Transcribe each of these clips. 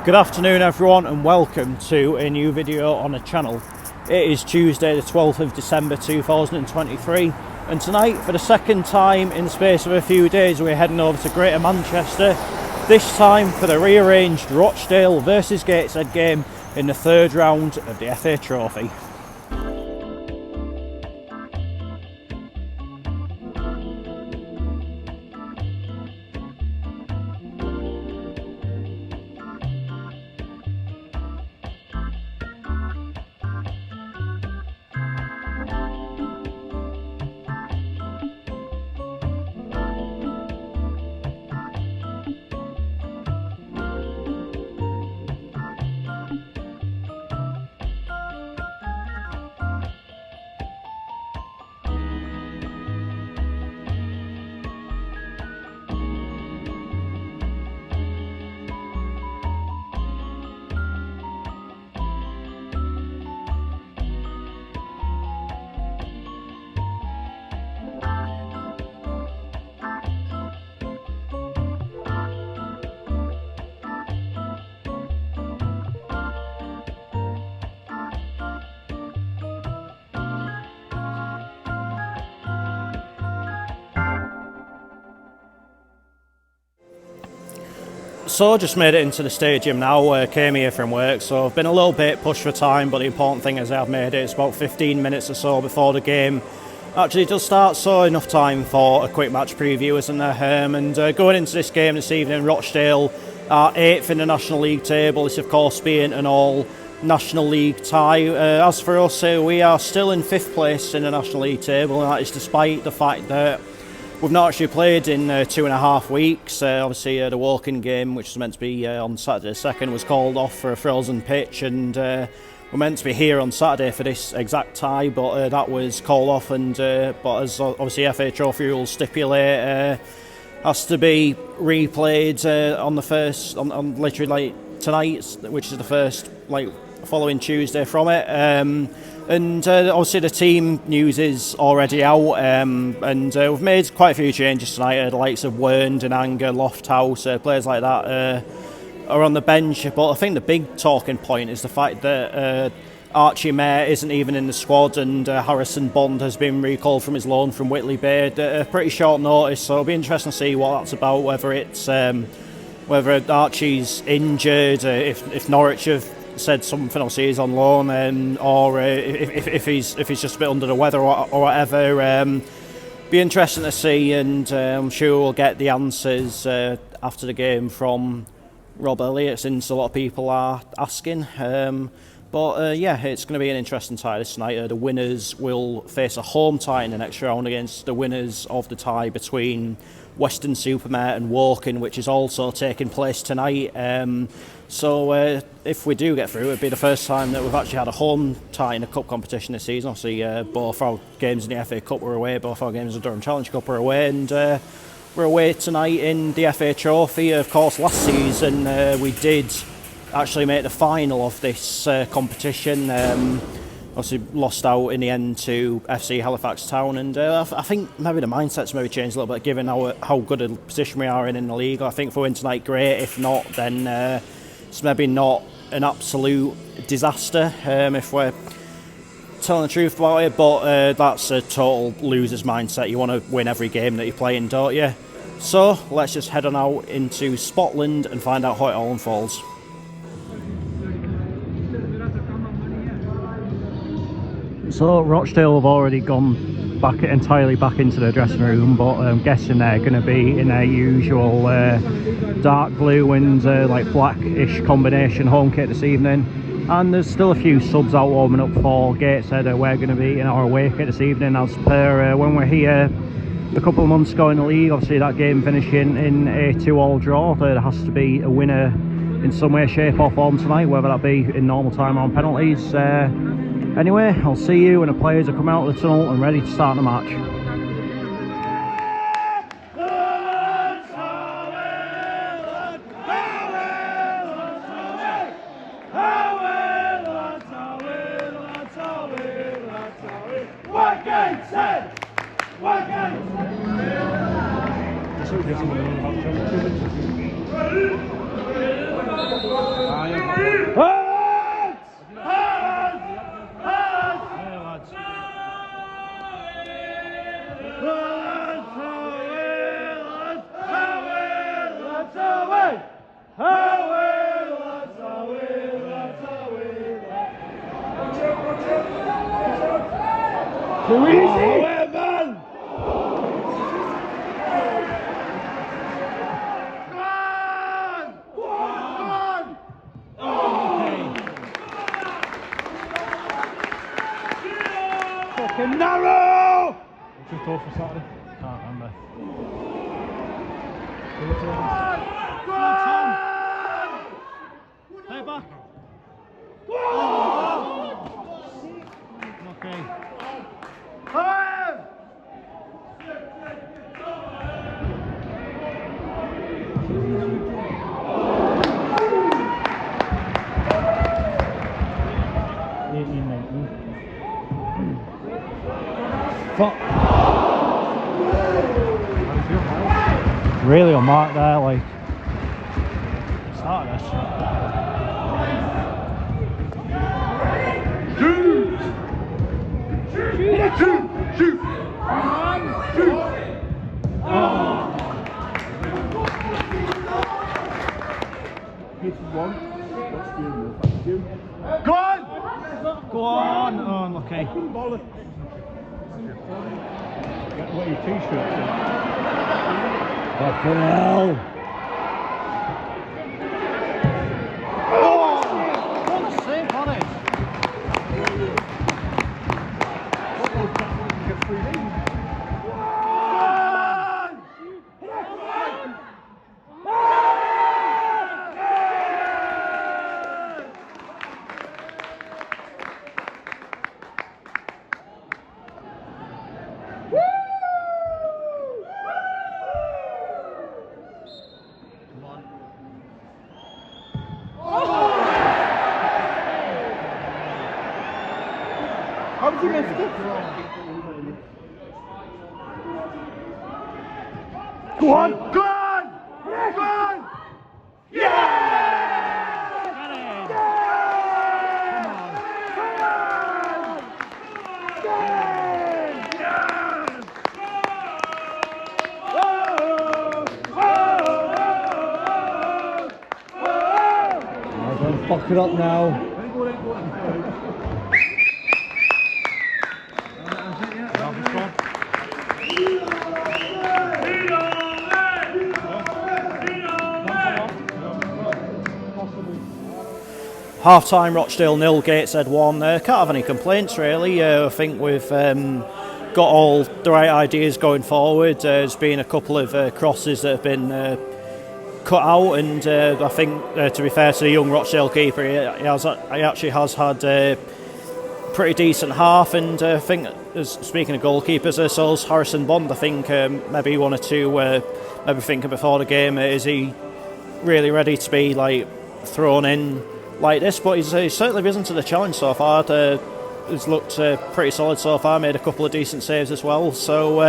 Good afternoon everyone and welcome to a new video on the channel. It is Tuesday the 12th of December 2023 and tonight for the second time in the space of a few days we're heading over to Greater Manchester, this time for the rearranged Rochdale versus Gateshead game in the third round of the FA Trophy. So just made it into the stadium now, came here from work, so I've been a little bit pushed for time, but the important thing is I've made it. It's about 15 minutes or so before the game actually does start, so enough time for a quick match preview, isn't there? And going into this game this evening, Rochdale are 8th in the National League table, this of course being an all National League tie. As for us, we are still in 5th place in the National League table, and that is despite the fact that we've not actually played in 2.5 weeks. Obviously, the Woking game, which was meant to be on Saturday 2nd, was called off for a frozen pitch, and we're meant to be here on Saturday for this exact tie, but that was called off. And but as obviously FA Trophy rules stipulate, has to be replayed on the first, on literally like tonight, which is the first like following Tuesday from it. And obviously the team news is already out, and we've made quite a few changes tonight. The likes of Werned and Anger, Lofthouse, players like that are on the bench. But I think the big talking point is the fact that Archie Mayer isn't even in the squad, and Harrison Bond has been recalled from his loan from Whitley Bay at a pretty short notice. So it'll be interesting to see what that's about, whether it's whether Archie's injured, if Norwich have said something, obviously he's on loan, or if he's just a bit under the weather or whatever. Be interesting to see, and I'm sure we'll get the answers after the game from Rob Elliott, since a lot of people are asking. But yeah, it's going to be an interesting tie this night. The winners will face a home tie in the next round against the winners of the tie between Weston-super-Mare and Woking, which is also taking place tonight. So if we do get through, it'd be the first time that we've actually had a home tie in a cup competition this season. Obviously, both our games in the FA Cup were away, both our games in the Durham Challenge Cup were away, and we're away tonight in the FA Trophy. Of course, last season we did actually make the final of this competition. Obviously lost out in the end to FC Halifax Town, and I think maybe the mindset's maybe changed a little bit given how good a position we are in the league. I think if we win tonight, great. If not, then it's maybe not an absolute disaster if we're telling the truth about it, but that's a total loser's mindset. You want to win every game that you play in, don't you? So let's just head on out into Scotland and find out how it all unfolds. So Rochdale have already gone entirely back into the dressing room, but I'm guessing they're going to be in their usual dark blue and like blackish combination home kit this evening. And there's still a few subs out warming up for Gateshead. We're going to be in our away kit this evening, as per when we're here a couple of months ago in the league. Obviously that game finishing in a 2-2 draw. There has to be a winner in some way, shape or form tonight, whether that be in normal time or on penalties. Anyway, I'll see you when the players are coming out of the tunnel and ready to start the match. Too easy! Man! Fucking narrow! What's your total for Saturday? Can't remember. Play back. Okay. Fuck. Really on mark there, like. Start this. Shoot! Shoot! Shoot! Shoot! Hit one. That's the thank you. Go on! Go on! Oh, unlucky. Get away your t-shirt. Fucking hell! How did you miss it? Go on! Go on! Go on! Yeah! Get in! I'm going to fuck it up now. Half time, Rochdale 0, Gateshead 1. Can't have any complaints really. I think we've got all the right ideas going forward. There's been a couple of crosses that have been cut out, and I think, to be fair to the young Rochdale keeper, he actually has had a pretty decent half. And I think, speaking of goalkeepers, so is Harrison Bond. I think maybe one or two maybe thinking before the game, is he really ready to be like thrown in like this? But he's certainly risen to the challenge so far. He's looked pretty solid so far, made a couple of decent saves as well. So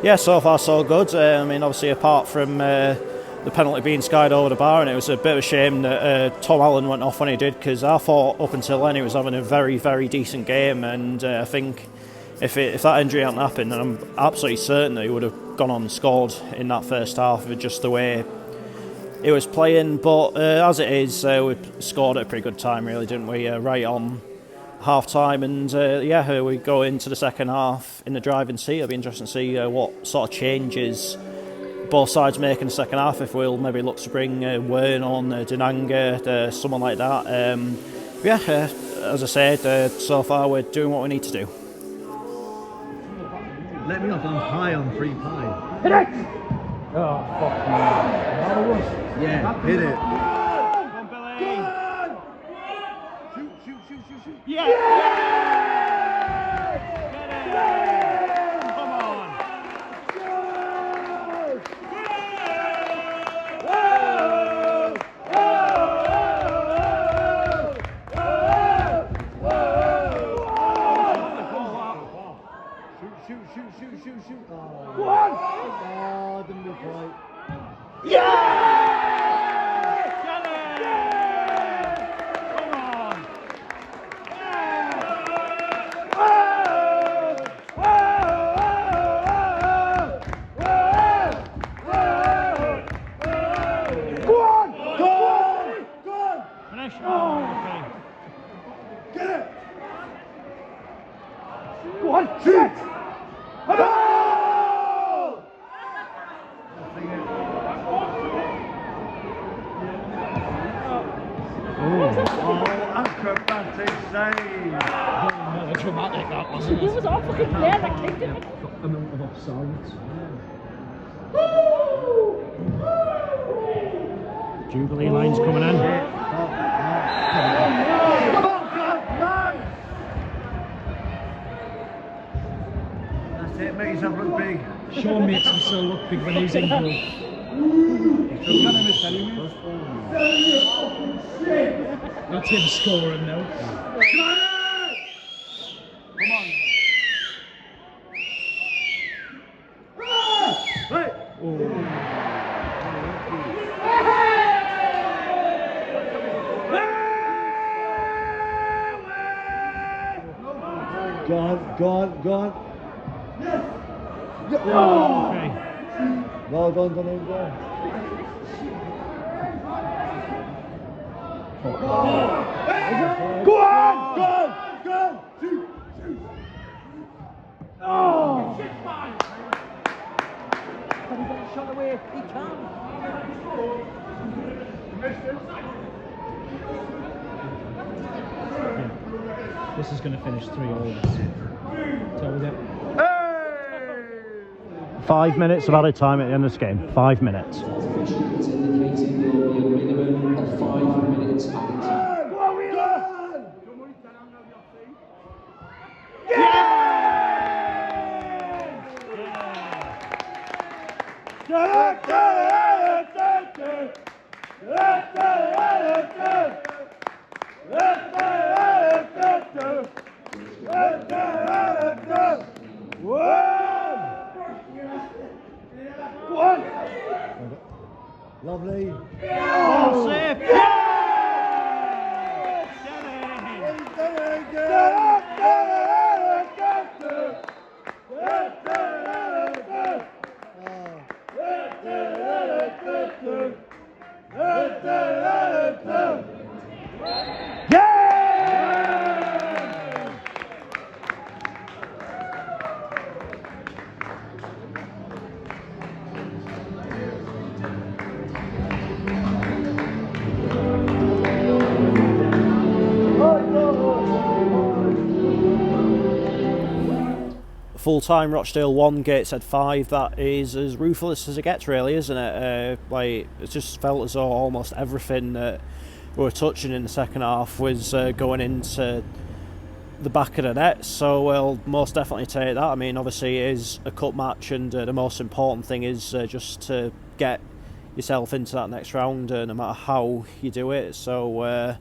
yeah, so far so good. I mean, obviously apart from the penalty being skied over the bar, and it was a bit of a shame that Tom Allen went off when he did, because I thought up until then he was having a very, very decent game, and I think if that injury hadn't happened, then I'm absolutely certain that he would have gone on and scored in that first half with just the way he was playing. But as it is, we scored at a pretty good time, really, didn't we? Right on half time, and yeah, we go into the second half in the driving seat. It'll be interesting to see what sort of changes both sides make in the second half, if we'll maybe look to bring Wern on, Dinanga, someone like that. Yeah, as I said, so far we're doing what we need to do. Let me off, I'm high on free pie. Hit it! Oh, fuck me. Yeah, hit it. Come on, Billy! Shoot. Yeah! Get it! Come on! Shoot. Go on! Oh, didn't look right. Yeah! Get it! One, shoot! Goal! Oh, acrobatic save! Very dramatic, that wasn't He was all fucking there, that kicked him. amount of offsides. Jubilee lines coming in. Come on, man! That's it, make yourself look big. Sean makes himself look big when he's in goal. That's him scoring now. Come on! Hey! Gone. Yes! Oh. Okay. Well done, Domingo. Go on! Shoot! Oh! But he got shot away. He can't. This is going to finish 3-all. So was it? Hey! 5 minutes of added time at the end of this game. 5 minutes. It's indicating there will be a minimum of 5 minutes added time. Go on, Wheeler! Lovely. Oh, safe. Full-time Rochdale 1, Gateshead 5. That is as ruthless as it gets, really, isn't it? Like, it just felt as though almost everything that we were touching in the second half was going into the back of the net, so we'll most definitely take that. I mean, obviously it is a cup match, and the most important thing is just to get yourself into that next round, no matter how you do it. So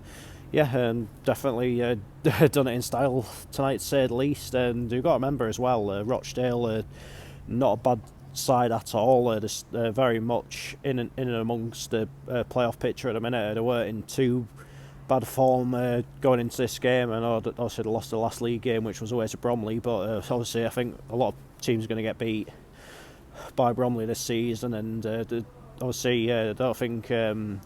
yeah, definitely done it in style tonight, to say the least. And you've got to remember as well, Rochdale, not a bad side at all. Just very much in and amongst the playoff picture at the minute. They weren't in too bad form going into this game. I know that obviously they lost the last league game, which was away to Bromley, but obviously I think a lot of teams are going to get beat by Bromley this season, and obviously I don't think I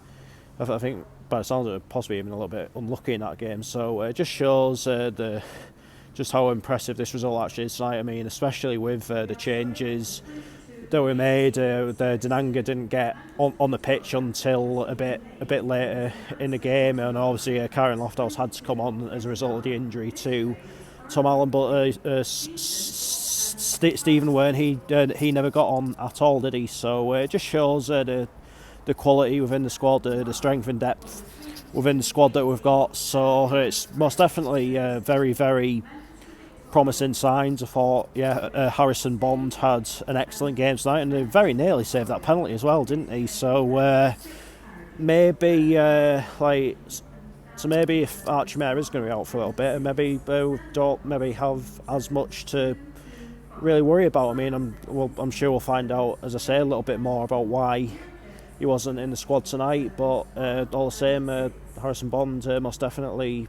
think by the sounds of it, possibly even a little bit unlucky in that game. So it just shows just how impressive this result actually is tonight. I mean, especially with the changes that were made. The Denanga didn't get on the pitch until a bit later in the game, and obviously Karen Lofthouse had to come on as a result of the injury to Tom Allen. But Stephen Wern, he never got on at all, did he? So it just shows the quality within the squad, the strength and depth within the squad that we've got. So it's most definitely very, very promising signs. I thought, Harrison Bond had an excellent game tonight, and he very nearly saved that penalty as well, didn't he? So maybe if Archie Mayer is going to be out for a little bit, and maybe don't have as much to really worry about. I mean, I'm sure we'll find out, as I say, a little bit more about why he wasn't in the squad tonight, but all the same, Harrison Bond most definitely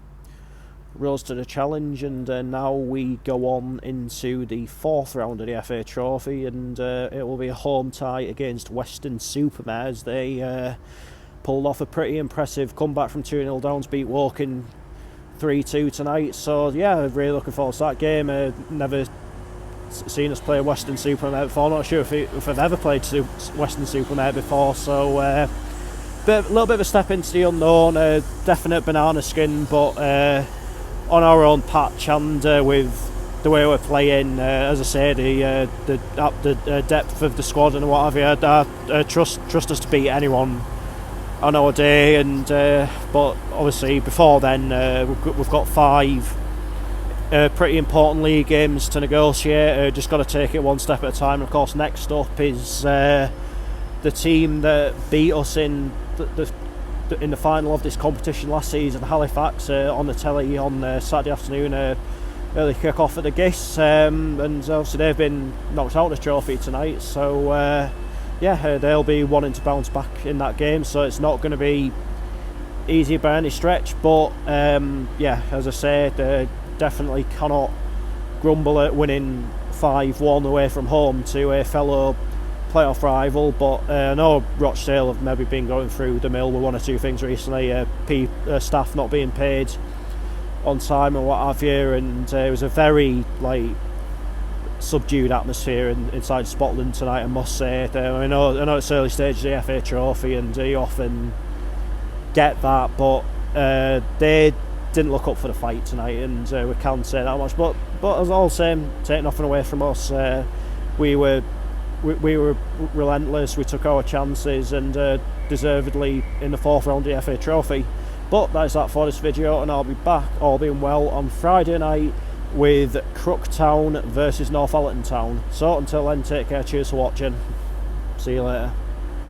rose to the challenge, and now we go on into the fourth round of the FA Trophy, and it will be a home tie against Western Supermares. They pulled off a pretty impressive comeback from 2-0 down to beat Woking 3-2 tonight. So yeah, I'm really looking forward to that game. Never seen us play Western Supermare before. Not sure if I've ever played Western Supermare before. So a little bit of a step into the unknown. Definite banana skin, but on our own patch, and with the way we're playing, as I say, the depth of the squad and what have you, I trust us to beat anyone on our day. And but obviously before then, we've got 5 pretty important league games to negotiate. Just got to take it one step at a time. Of course, next up is the team that beat us in the final of this competition last season, Halifax, on the telly on Saturday afternoon. Early kick-off at the Gateshead, and obviously they've been knocked out of the trophy tonight. So they'll be wanting to bounce back in that game. So it's not going to be easy by any stretch. But as I said, definitely cannot grumble at winning 5-1 away from home to a fellow playoff rival. But I know Rochdale have maybe been going through the mill with one or two things recently, staff not being paid on time and what have you, and it was a very subdued atmosphere inside Scotland tonight, I must say. I know it's early stages of the FA Trophy and you often get that, but they didn't look up for the fight tonight, and we can't say that much. But as all the same, take nothing away from us. We were relentless. We took our chances, and deservedly in the 4th round of the FA Trophy. But that is that for this video, and I'll be back, all being well, on Friday night with Crooktown versus Northallerton Town. So until then, take care, cheers for watching, see you later.